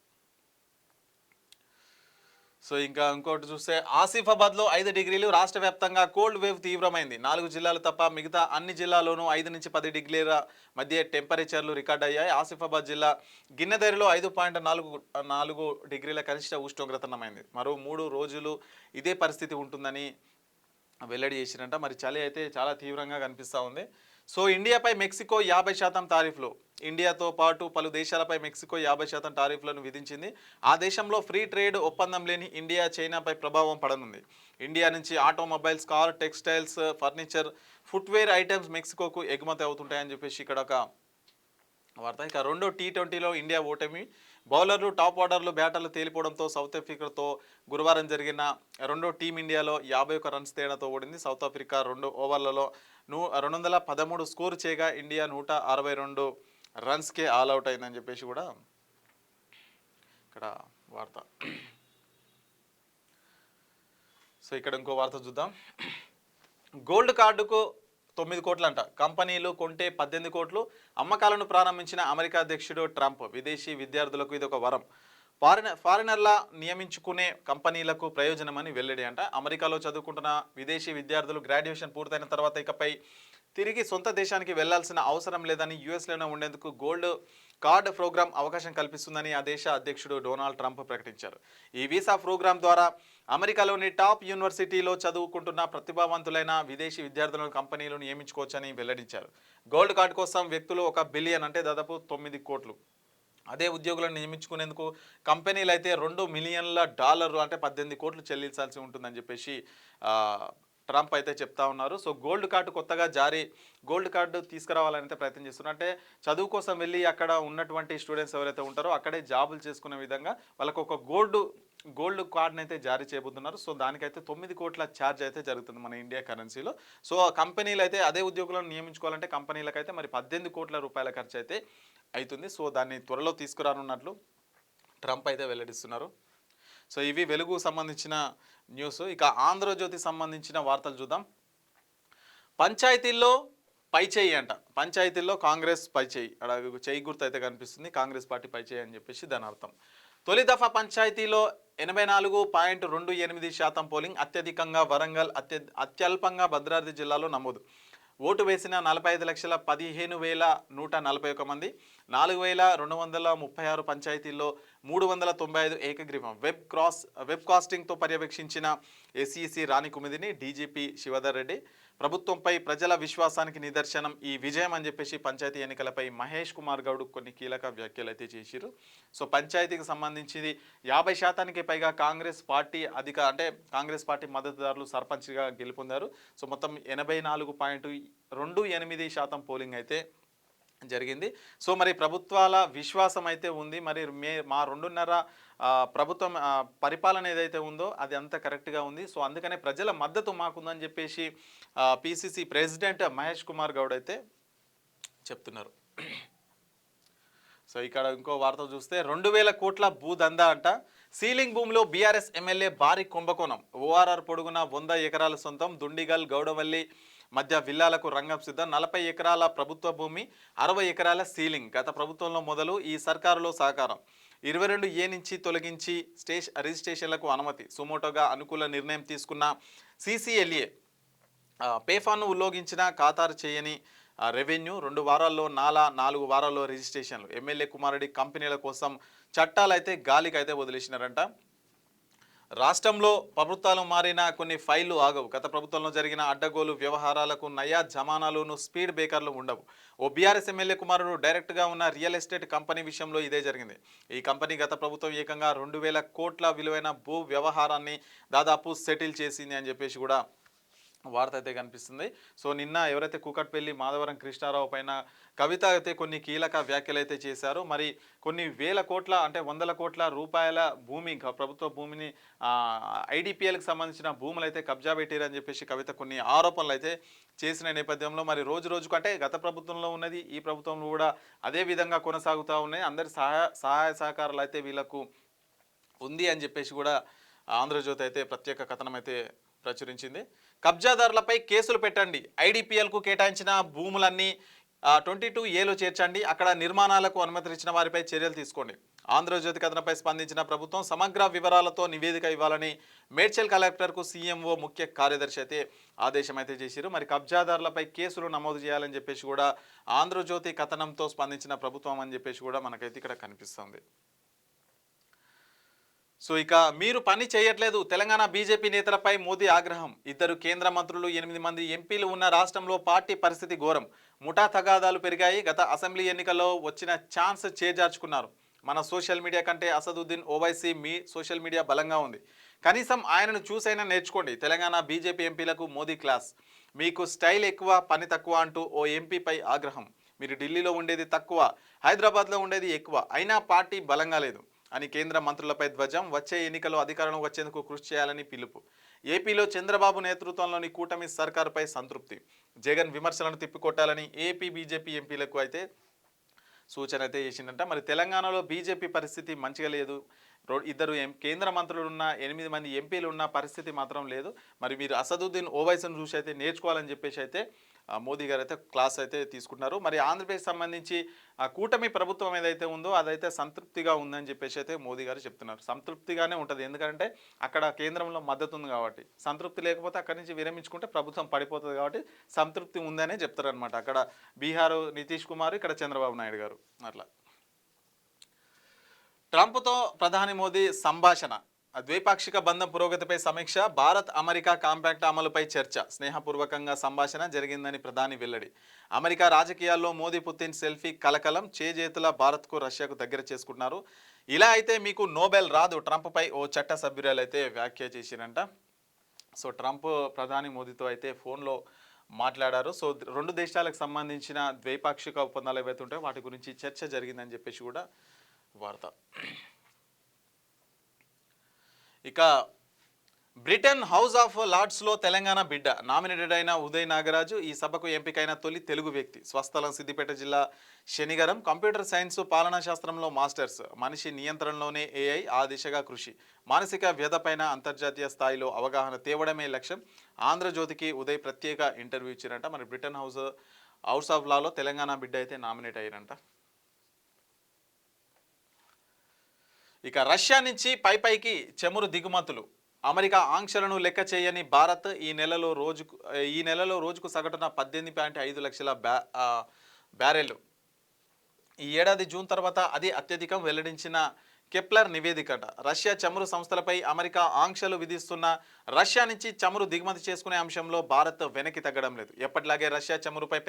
సో ఇంకా ఇంకోటి చూస్తే ఆసిఫాబాద్లో 5 డిగ్రీలు, రాష్ట్ర వ్యాప్తంగా కోల్డ్ వేవ్ తీవ్రమైంది. 4 జిల్లాలు తప్ప మిగతా అన్ని జిల్లాల్లోనూ 5 నుంచి 10 డిగ్రీల మధ్య టెంపరేచర్లు రికార్డ్ అయ్యాయి. ఆసిఫాబాద్ జిల్లా గిన్నెదరిలో 5.4 డిగ్రీల కనిష్ట ఉష్ణోగ్రత నమైంది. మరో 3 రోజులు ఇదే పరిస్థితి ఉంటుందని వెల్లడి చేసిరంట. మరి చలి అయితే చాలా తీవ్రంగా కనిపిస్తూ ఉంది. So ఇండియాపై Mexico 50% టారిఫ్లు. ఇండియాతో పాటు పలు దేశాలపై మెక్సికో 50% టారిఫ్లను విధించింది. ఆ దేశంలో ఫ్రీ ట్రేడ్ ఒప్పందం లేని ఇండియా, చైనాపై ప్రభావం పడనుంది. ఇండియా నుంచి automobiles, car, textiles, furniture, footwear items మెక్సికోకు ఎగుమతి అవుతుంటాయని చెప్పేసి ఇక్కడ ఒక వార్త. ఇక రెండో T20లో ఇండియా ఓటమి. బౌలర్లు, టాప్ ఆర్డర్లు, బ్యాటర్లు తేలిపోవడంతో సౌత్ ఆఫ్రికాతో గురువారం జరిగిన రెండో టీమిండియాలో 51 రన్స్ తేడాతో ఓడింది. సౌత్ ఆఫ్రికా 2 ఓవర్లలో 213 స్కోర్ చేయగా ఇండియా 162 రన్స్కే ఆల్అవుట్ అయిందని చెప్పేసి కూడా ఇక్కడ వార్త. సో ఇక్కడ ఇంకో వార్త చూద్దాం. గోల్డ్ కార్డుకు 9 కోట్లంట, కంపెనీలు కొంటే 18 కోట్లు, అమ్మకాలను ప్రారంభించిన అమెరికా అధ్యక్షుడు ట్రంప్. విదేశీ విద్యార్థులకు ఇది ఒక వరం, ఫారినర్ల నియమించుకునే కంపెనీలకు ప్రయోజనమని వెల్లడి అంట. అమెరికాలో చదువుకుంటున్న విదేశీ విద్యార్థులు గ్రాడ్యుయేషన్ పూర్తయిన తర్వాత ఇకపై తిరిగి సొంత దేశానికి వెళ్లాల్సిన అవసరం లేదని యుఎస్లోనే ఉండేందుకు గోల్డ్ కార్డ్ ప్రోగ్రాం అవకాశం కల్పిస్తుందని ఆ దేశ అధ్యక్షుడు డొనాల్డ్ ట్రంప్ ప్రకటించారు. ఈ వీసా ప్రోగ్రాం ద్వారా అమెరికాలోని టాప్ యూనివర్సిటీలో చదువుకుంటున్న ప్రతిభావంతులైన విదేశీ విద్యార్థులను కంపెనీలు నియమించుకోవచ్చని వెల్లడించారు. గోల్డ్ కార్డ్ కోసం వ్యక్తులు 1 బిలియన్ అంటే దాదాపు 9 కోట్లు, అదే ఉద్యోగులను నియమించుకునేందుకు కంపెనీలు అయితే $2 మిలియన్ల అంటే 18 కోట్లు చెల్లించాల్సి ఉంటుందని చెప్పేసి ట్రంప్ అయితే చెప్తా ఉన్నారు. సో గోల్డ్ కార్డు తీసుకురావాలని అయితే ప్రయత్నం చేస్తున్నారు. అంటే చదువు కోసం వెళ్ళి అక్కడ ఉన్నటువంటి స్టూడెంట్స్ ఎవరైతే ఉంటారో అక్కడే జాబులు చేసుకునే విధంగా వాళ్ళకు ఒక గోల్డ్ కార్డ్ని అయితే జారీ చేయబోతున్నారు. సో దానికైతే 9 కోట్ల ఛార్జ్ అయితే జరుగుతుంది మన ఇండియా కరెన్సీలో. సో కంపెనీలు అయితే అదే ఉద్యోగులను నియమించుకోవాలంటే కంపెనీలకైతే మరి 18 కోట్ల రూపాయల ఖర్చు అయితే అవుతుంది. సో దాన్ని త్వరలో తీసుకురానున్నట్లు ట్రంప్ అయితే వెల్లడిస్తున్నారు. సో ఇవి వెలుగు సంబంధించిన న్యూస్. ఇక ఆంధ్రజ్యోతి సంబంధించిన వార్తలు చూద్దాం. పంచాయతీల్లో పైచేయి అంట. పంచాయతీల్లో కాంగ్రెస్ పైచేయి, అక్కడ చేయి గుర్తు అయితే కనిపిస్తుంది, కాంగ్రెస్ పార్టీ పైచేయి అని చెప్పేసి దాని అర్థం. తొలి దఫా పంచాయతీలో 84.28% పోలింగ్, అత్యధికంగా వరంగల్, అత్యల్పంగా భద్రాద్రి జిల్లాలో నమోదు. ఓటు వేసిన 45,15,141 మంది, 4,236 పంచాయతీల్లో 395 ఏకగ్రీవం. వెబ్ కాస్టింగ్తో పర్యవేక్షించిన ఎస్ఈసి రాణి కుమిదిని, డీజీపీ శివధర్ రెడ్డి. ప్రభుత్వంపై ప్రజల విశ్వాసానికి నిదర్శనం ఈ విజయం అని చెప్పేసి పంచాయతీ ఎన్నికలపై మహేష్ కుమార్ గౌడ్ కొన్ని కీలక వ్యాఖ్యలు అయితే చేశారు. సో పంచాయతీకి సంబంధించి 50% పైగా కాంగ్రెస్ పార్టీ మద్దతుదారులు సర్పంచ్గా గెలుపొందారు. సో మొత్తం 84.28% పోలింగ్ అయితే జరిగింది. సో మరి ప్రభుత్వాల విశ్వాసం అయితే ఉంది. మరి మా 2.5 ప్రభుత్వం పరిపాలన ఏదైతే ఉందో అది అంత కరెక్ట్గా ఉంది. సో అందుకనే ప్రజల మద్దతు మాకుందని చెప్పేసి పిసిసి ప్రెసిడెంట్ మహేష్ కుమార్ గౌడ్ అయితే చెప్తున్నారు. సో ఇక్కడ ఇంకో వార్త చూస్తే 2,000 కోట్ల భూదందా అంట. సీలింగ్ భూమిలో బీఆర్ఎస్ ఎమ్మెల్యే భారీ కుంభకోణం. ఓఆర్ఆర్ పొడుగున 100 ఎకరాల సొంతం. దుండిగల్ గౌడవల్లి మధ్య విల్లాలకు రంగం సిద్ధం. 40 ఎకరాల ప్రభుత్వ భూమి, 60 ఎకరాల సీలింగ్. గత ప్రభుత్వంలో మొదలు, ఈ సర్కారులో సహకారం. 22A నుంచి తొలగించి రిజిస్ట్రేషన్లకు అనుమతి. సుమోటోగా అనుకూల నిర్ణయం తీసుకున్న సిసిఎల్ఏ. పేఫాను ఉల్లంఘించిన ఖాతారు చేయని రెవెన్యూ. 2 వారాల్లో 4 వారాల్లో రిజిస్ట్రేషన్లు. ఎమ్మెల్యే కుమారుడి కంపెనీల కోసం చట్టాలు అయితే గాలికి అయితే వదిలేసినారంట. రాష్ట్రంలో ప్రభుత్వాలు మారిన కొన్ని ఫైళ్లు ఆగవు. గత ప్రభుత్వంలో జరిగిన అడ్డగోలు వ్యవహారాలకు నయా జమానాలోను స్పీడ్ బ్రేకర్లు ఉండవు. ఓ బీఆర్ఎస్ ఎమ్మెల్యే కుమారుడు డైరెక్ట్గా ఉన్న రియల్ ఎస్టేట్ కంపెనీ విషయంలో ఇదే జరిగింది. ఈ కంపెనీ గత ప్రభుత్వం ఏకంగా 2,000 కోట్ల విలువైన భూ వ్యవహారాన్ని దాదాపు సెటిల్ చేసింది అని చెప్పేసి కూడా వార్త అయితే కనిపిస్తుంది. సో నిన్న ఎవరైతే కూకట్పల్లి మాధవరం కృష్ణారావు పైన కవిత అయితే కొన్ని కీలక వ్యాఖ్యలు అయితే చేశారు. మరి కొన్ని వేల కోట్ల అంటే 100 కోట్ల రూపాయల భూమి, ప్రభుత్వ భూమిని ఐడిపిఎల్కి సంబంధించిన భూములు అయితే కబ్జా పెట్టారని చెప్పేసి కవిత కొన్ని ఆరోపణలు అయితే చేసిన నేపథ్యంలో మరి రోజు రోజుకు అంటే గత ప్రభుత్వంలో ఉన్నది ఈ ప్రభుత్వంలో కూడా అదే విధంగా కొనసాగుతూ ఉన్నాయి. అందరి సహాయ సహకారాలు అయితే వీళ్ళకు ఉంది అని చెప్పేసి కూడా ఆంధ్రజ్యోతి అయితే ప్రత్యేక కథనం అయితే ప్రచురించింది. కబ్జాదారులపై కేసులు పెట్టండి, ఐడిపిఎల్కు కేటాయించిన భూములన్నీ 22Aలో చేర్చండి, అక్కడ నిర్మాణాలకు అనుమతించిన వారిపై చర్యలు తీసుకోండి. ఆంధ్రజ్యోతి కథనంపై స్పందించిన ప్రభుత్వం సమగ్ర వివరాలతో నివేదిక ఇవ్వాలని మేడ్చల్ కలెక్టర్కు సీఎంఓ ముఖ్య కార్యదర్శి అయితే ఆదేశం అయితే చేశారు. మరి కబ్జాదారులపై కేసులు నమోదు చేయాలని చెప్పేసి కూడా ఆంధ్రజ్యోతి కథనంతో స్పందించిన ప్రభుత్వం అని చెప్పేసి కూడా మనకైతే ఇక్కడ కనిపిస్తుంది. సో ఇక మీరు పని చేయట్లేదు, తెలంగాణ బీజేపీ నేతలపై మోదీ ఆగ్రహం. 2 కేంద్ర మంత్రులు, 8 మంది ఎంపీలు ఉన్న రాష్ట్రంలో పార్టీ పరిస్థితి ఘోరం. ముఠా తగాదాలు పెరిగాయి. గత అసెంబ్లీ ఎన్నికల్లో వచ్చిన ఛాన్స్ చేజార్చుకున్నారు. మన సోషల్ మీడియా కంటే అసదుద్దీన్ ఓవైసీ మీ సోషల్ మీడియా బలంగా ఉంది, కనీసం ఆయనను చూసైనా నేర్చుకోండి. తెలంగాణ బీజేపీ ఎంపీలకు మోదీ క్లాస్. మీకు స్టైల్ ఎక్కువ, పని తక్కువ అంటూ ఓ ఎంపీపై ఆగ్రహం. మీరు ఢిల్లీలో ఉండేది తక్కువ, హైదరాబాద్లో ఉండేది ఎక్కువ, అయినా పార్టీ బలంగా లేదు అని కేంద్ర మంత్రులపై ధ్వజం. వచ్చే ఎన్నికల్లో అధికారంలో వచ్చేందుకు కృషి చేయాలని పిలుపు. ఏపీలో చంద్రబాబు నేతృత్వంలోని కూటమి సర్కారుపై సంతృప్తి. జగన్ విమర్శలను తిప్పికొట్టాలని ఏపీ బీజేపీ ఎంపీలకు అయితే సూచన అయితే చేసిందంట. మరి తెలంగాణలో బీజేపీ పరిస్థితి మంచిగా లేదు. ఇద్దరు కేంద్ర మంత్రులు ఉన్న 8 మంది ఎంపీలు ఉన్న పరిస్థితి మాత్రం లేదు. మరి మీరు అసదుద్దీన్ ఓవైసీని చూసి అయితే నేర్చుకోవాలని చెప్పేసి అయితే మోదీ గారు అయితే క్లాస్ అయితే తీసుకుంటున్నారు. మరి ఆంధ్రప్రదేశ్ సంబంధించి కూటమి ప్రభుత్వం ఏదైతే ఉందో అదైతే సంతృప్తిగా ఉందని చెప్పేసి అయితే మోదీ గారు చెప్తున్నారు. సంతృప్తిగానే ఉంటుంది, ఎందుకంటే అక్కడ కేంద్రంలో మద్దతు ఉంది కాబట్టి. సంతృప్తి లేకపోతే అక్కడి నుంచి విరమించుకుంటే ప్రభుత్వం పడిపోతుంది కాబట్టి సంతృప్తి ఉందనే చెప్తారనమాట. అక్కడ బీహార్ నితీష్ కుమార్, ఇక్కడ చంద్రబాబు నాయుడు గారు. అట్లా ట్రంప్తో ప్రధాని మోదీ సంభాషణ, ద్వైపాక్షిక బంధం పురోగతిపై సమీక్ష, భారత్ అమెరికా కాంపాక్ట్ అమలుపై చర్చ, స్నేహపూర్వకంగా సంభాషణ జరిగిందని ప్రధాని వెల్లడి. అమెరికా రాజకీయాల్లో మోదీ పుతిన్ సెల్ఫీ కలకలం, చేజేతుల భారత్కు రష్యాకు దగ్గర చేసుకుంటున్నారు. ఇలా అయితే మీకు నోబెల్ రాదు, ట్రంప్పై ఓ చట్ట సభ్యురాలు అయితే వ్యాఖ్య చేసిరంట. సో ట్రంప్ ప్రధాని మోదీతో అయితే ఫోన్లో మాట్లాడారు. సో రెండు దేశాలకు సంబంధించిన ద్వైపాక్షిక ఒప్పందాలు ఏవైతే ఉంటాయో వాటి గురించి చర్చ జరిగిందని చెప్పేసి కూడా వార్త. ఇక బ్రిటన్ హౌస్ ఆఫ్ లార్డ్స్లో తెలంగాణ బిడ్డ నామినేటెడ్ అయిన ఉదయ్ నాగరాజు ఈ సభకు ఎంపికైన తొలి తెలుగు వ్యక్తి. స్వస్థలం సిద్దిపేట జిల్లా శనిగరం. కంప్యూటర్ సైన్స్, పాలనా శాస్త్రంలో మాస్టర్స్. మనిషి నియంత్రణలోనే ఏఐ, ఆ దిశగా కృషి. మానసిక వ్యధపైన అంతర్జాతీయ స్థాయిలో అవగాహన తేవడమే లక్ష్యం. ఆంధ్రజ్యోతికి ఉదయ్ ప్రత్యేక ఇంటర్వ్యూ ఇచ్చారంట. మరి బ్రిటన్ హౌస్ ఆఫ్ లాలో తెలంగాణ బిడ్డ అయితే నామినేట్ అయ్యారంట. ఇక రష్యా నుంచి పైకి చమురు దిగుమతులు. అమెరికా ఆంక్షలను లెక్క చేయని భారత్ ఈ నెలలో రోజుకు సగటున 18.5 లక్షల బ్యారెల్. ఈ ఏడాది జూన్ తర్వాత అది అత్యధికం వెల్లడించిన కెప్లర్ నివేదికట. రష్యా చమురు సంస్థలపై అమెరికా ఆంక్షలు విధిస్తున్న రష్యా నుంచి చమురు దిగుమతి చేసుకునే అంశంలో భారత్ వెనక్కి తగ్గడం లేదు. ఎప్పటిలాగే రష్యా చమురుపై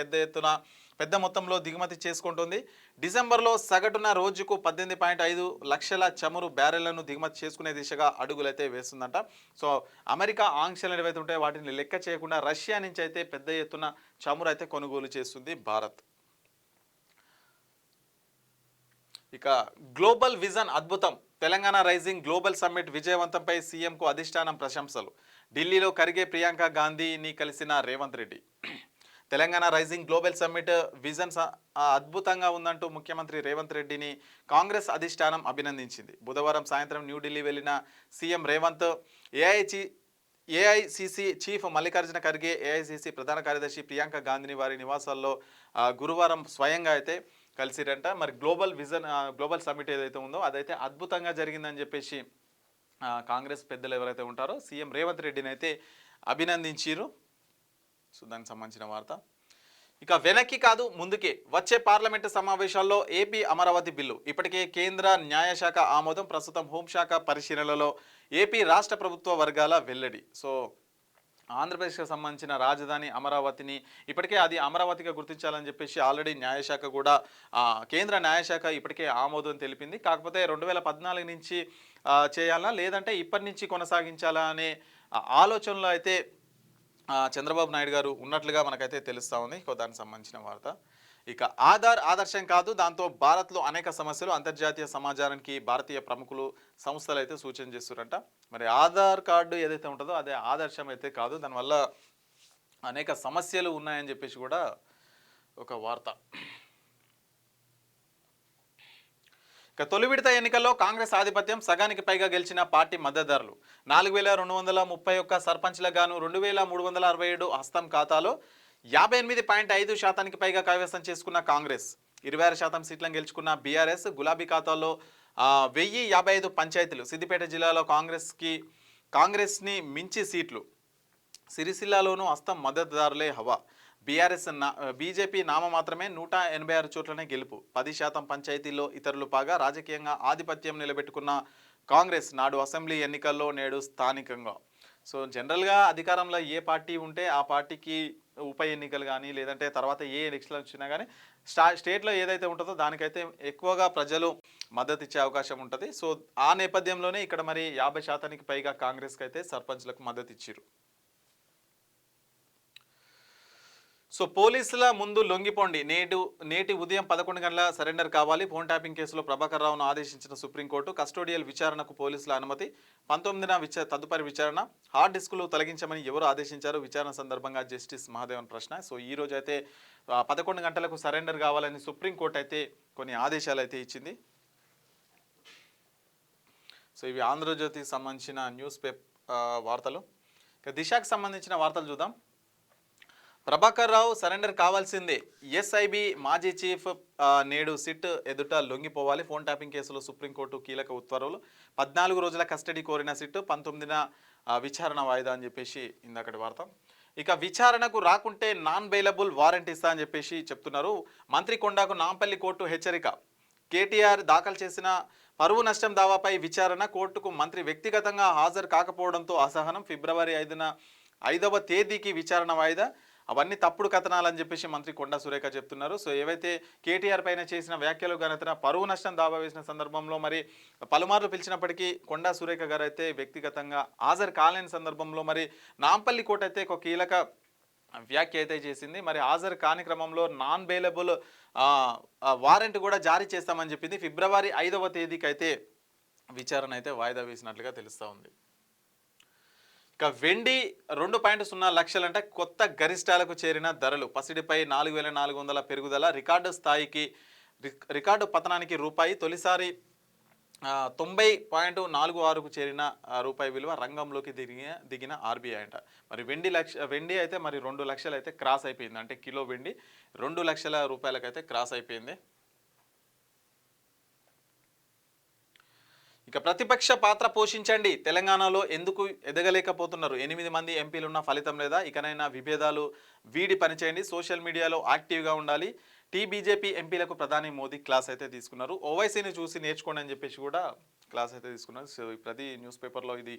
పెద్ద మొత్తంలో దిగుమతి చేసుకుంటుంది. డిసెంబర్లో సగటున రోజుకు 18.5 లక్షల చమురు బ్యారెళ్లను దిగుమతి చేసుకునే దిశగా అడుగులైతే వేస్తుందంట. సో అమెరికా ఆంక్షలు ఏవైతే ఉంటాయో వాటిని లెక్క చేయకుండా రష్యా నుంచి అయితే పెద్ద ఎత్తున చమురు అయితే కొనుగోలు చేస్తుంది భారత్. ఇక గ్లోబల్ విజన్ అద్భుతం, తెలంగాణ రైజింగ్ గ్లోబల్ సమ్మిట్ విజయవంతంపై సీఎంకు అధిష్టానం ప్రశంసలు. ఢిల్లీలో కరిగే ప్రియాంక గాంధీని కలిసిన Revanth Reddy. Telangana rising global summit vision అద్భుతంగా ఉందంటూ ముఖ్యమంత్రి రేవంత్ రెడ్డిని కాంగ్రెస్ అధిష్టానం అభినందించింది. బుధవారం సాయంత్రం న్యూఢిల్లీ వెళ్లిన CM Revanth AICC chief Mallikarjuna Kharge, AICC ప్రధాన కార్యదర్శి ప్రియాంక గాంధీని వారి నివాసాల్లో గురువారం స్వయంగా అయితే కలిసిరంట. మరి గ్లోబల్ సమ్మిట్ ఏదైతే ఉందో అదైతే అద్భుతంగా జరిగిందని చెప్పేసి కాంగ్రెస్ పెద్దలు ఎవరైతే ఉంటారో సీఎం రేవంత్ రెడ్డిని అయితే అభినందించారు. సో దానికి సంబంధించిన వార్త. ఇక వెనక్కి కాదు ముందుకే, వచ్చే పార్లమెంటు సమావేశాల్లో ఏపీ అమరావతి బిల్లు ఇప్పటికే కేంద్ర న్యాయశాఖ ఆమోదం, ప్రస్తుతం హోంశాఖ పరిశీలనలో. ఏపీ రాష్ట్ర ప్రభుత్వ వర్గాల వెల్లడి. సో ఆంధ్రప్రదేశ్కి సంబంధించిన రాజధాని అమరావతిని ఇప్పటికే అది అమరావతిగా గుర్తించాలని చెప్పేసి ఆల్రెడీ న్యాయశాఖ కూడా కేంద్ర న్యాయశాఖ ఇప్పటికే ఆమోదం తెలిపింది. కాకపోతే 2014 నుంచి చేయాలా లేదంటే ఇప్పటి నుంచి కొనసాగించాలా అనే ఆలోచనలో అయితే చంద్రబాబు నాయుడు గారు ఉన్నట్లుగా మనకైతే తెలుస్తూ ఉంది. దానికి సంబంధించిన వార్త. ఇక ఆదర్శం కాదు, దాంతో భారత్లో అనేక సమస్యలు, అంతర్జాతీయ సమాజానికి భారతీయ ప్రముఖులు సంస్థలు అయితే సూచన చేస్తున్నారంట. మరి ఆధార్ కార్డు ఏదైతే ఉంటుందో అదే ఆదర్శం అయితే కాదు, దానివల్ల అనేక సమస్యలు ఉన్నాయని చెప్పేసి కూడా ఒక వార్త. ఇక తొలి విడత ఎన్నికల్లో కాంగ్రెస్ ఆధిపత్యం, సగానికి పైగా గెలిచిన పార్టీ మద్దతుదారులు. 4231 సర్పంచ్లకు గాను 2367 హస్తం ఖాతాలో 58.5% పైగా కైవసం చేసుకున్న కాంగ్రెస్. 26% సీట్లను గెలుచుకున్న బీఆర్ఎస్. గులాబీ ఖాతాలో 1055 పంచాయతీలు. సిద్దిపేట జిల్లాలో కాంగ్రెస్ని మించి సీట్లు. సిరిసిల్లాలోనూ హస్తం మద్దతుదారులే హవా. బీజేపీ నామ మాత్రమే 186 చోట్లనే గెలుపు. 10% పంచాయతీల్లో ఇతరులు పాగా. రాజకీయంగా ఆధిపత్యం నిలబెట్టుకున్న కాంగ్రెస్ నాడు అసెంబ్లీ ఎన్నికల్లో, నేడు స్థానికంగా. సో జనరల్గా అధికారంలో ఏ పార్టీ ఉంటే ఆ పార్టీకి ఉప ఎన్నికలు కానీ లేదంటే తర్వాత ఏ ఎలక్షన్లు వచ్చినా కానీ స్టేట్లో ఏదైతే ఉంటుందో దానికైతే ఎక్కువగా ప్రజలు మద్దతు ఇచ్చే అవకాశం ఉంటుంది. సో ఆ నేపథ్యంలోనే ఇక్కడ మరి 50% పైగా కాంగ్రెస్కి అయితే సర్పంచ్లకు మద్దతు ఇచ్చారు. సో పోలీసుల ముందు లొంగిపోండి, నేటి ఉదయం 11 గంటల సరెండర్ కావాలి. ఫోన్ ట్యాపింగ్ కేసులో ప్రభాకర్ రావును ఆదేశించిన సుప్రీంకోర్టు. కస్టోడియల్ విచారణకు పోలీసుల అనుమతి. 19న తదుపరి విచారణ. హార్డ్ డిస్కులు తొలగించమని ఎవరు ఆదేశించారు? విచారణ సందర్భంగా జస్టిస్ మహాదేవన్ ప్రశ్న. సో ఈ రోజు అయితే 11 గంటలకు సరెండర్ కావాలని సుప్రీంకోర్టు అయితే కొన్ని ఆదేశాలు అయితే ఇచ్చింది. సో ఇవి ఆంధ్రజ్యోతికి సంబంధించిన న్యూస్ వార్తలు. ఇక దిశకు సంబంధించిన వార్తలు చూద్దాం. ప్రభాకర్ రావు సరెండర్ కావాల్సిందే, ఎస్ఐబి మాజీ చీఫ్ నేడు సిట్ ఎదుట లొంగిపోవాలి. ఫోన్ ట్యాపింగ్ కేసులో సుప్రీంకోర్టు కీలక ఉత్తర్వులు. 14 రోజుల కస్టడీ కోరిన సిట్ 19న విచారణ వాయిదా అని చెప్పేసి ఇందాకటి వార్త. ఇక విచారణకు రాకుంటే నాన్ బెయిలబుల్ వారెంట్ ఇస్తా అని చెప్పేసి చెప్తున్నారు. మంత్రి కొండాకు నాంపల్లి కోర్టు హెచ్చరిక. కేటీఆర్ దాఖలు చేసిన పరువు నష్టం దావాపై విచారణ, కోర్టుకు మంత్రి వ్యక్తిగతంగా హాజరు కాకపోవడంతో అసహనం. ఫిబ్రవరి 5వ తేదీకి విచారణ వాయిదా. అవన్నీ తప్పుడు కథనాలని చెప్పేసి మంత్రి కొండా సురేఖ చెప్తున్నారు. సో ఏవైతే కేటీఆర్ పైన చేసిన వ్యాఖ్యలు గనతన పరువు నష్టం దావా వేసిన సందర్భంలో మరి పలుమార్లు పిలిచినప్పటికీ కొండా సురేఖ గారు అయితే వ్యక్తిగతంగా హాజరు కాలేని సందర్భంలో మరి నాంపల్లి కోర్టు అయితే ఒక కీలక వ్యాఖ్య అయితే చేసింది. మరి హాజరు కాని క్రమంలో నాన్ బెయిలబుల్ వారెంట్ కూడా జారీ చేస్తామని చెప్పింది. ఫిబ్రవరి 5వ తేదీకి అయితే విచారణ అయితే వాయిదా వేసినట్లుగా తెలుస్తూ ఉంది. ఇక వెండి 2.0 లక్షలంటే కొత్త గరిష్టాలకు చేరిన ధరలు. పసిడిపై 4,400 పెరుగుదల, రికార్డు పతనానికి రూపాయి. తొలిసారి 90.46కు చేరిన రూపాయి విలువ. రంగంలోకి దిగిన ఆర్బీఐ అంట. మరి వెండి అయితే మరి 2 లక్షలు అయితే క్రాస్ అయిపోయింది. అంటే కిలో వెండి 2 లక్షల రూపాయలకైతే క్రాస్ అయిపోయింది. ఇక ప్రతిపక్ష పాత్ర పోషించండి, తెలంగాణలో ఎందుకు ఎదగలేకపోతున్నారు? 8 మంది ఎంపీలున్న ఫలితం లేదా? ఇకనైనా విభేదాలు వీడి పనిచేయండి, సోషల్ మీడియాలో యాక్టివ్గా ఉండాలి. బీజేపీ ఎంపీలకు ప్రధాని మోదీ క్లాస్ అయితే తీసుకున్నారు. ఓవైసీని చూసి నేర్చుకోండి అని చెప్పేసి కూడా క్లాస్ అయితే తీసుకున్నారు. సో ప్రతి న్యూస్ పేపర్లో ఇది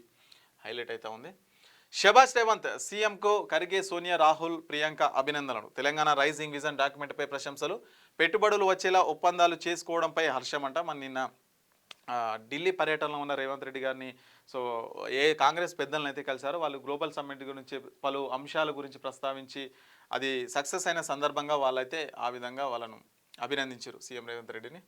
హైలైట్ అయితే ఉంది. శభాష్ రేవంత్, సీఎంకు ఖర్గే, సోనియా, రాహుల్, ప్రియాంక అభినందనలు. తెలంగాణ రైజింగ్ విజన్ డాక్యుమెంట్పై ప్రశంసలు. పెట్టుబడులు వచ్చేలా ఒప్పందాలు చేసుకోవడంపై హర్షం అంట. మన నిన్న ఢిల్లీ పర్యటనలో ఉన్న రేవంత్ రెడ్డి గారిని సో కాంగ్రెస్ పెద్దలను అయితే కలిశారు. వాళ్ళు గ్లోబల్ సమ్మిట్ గురించి పలు అంశాల గురించి ప్రస్తావించి అది సక్సెస్ అయిన సందర్భంగా వాళ్ళైతే ఆ విధంగా వాళ్ళను అభినందించారు సీఎం రేవంత్ రెడ్డిని.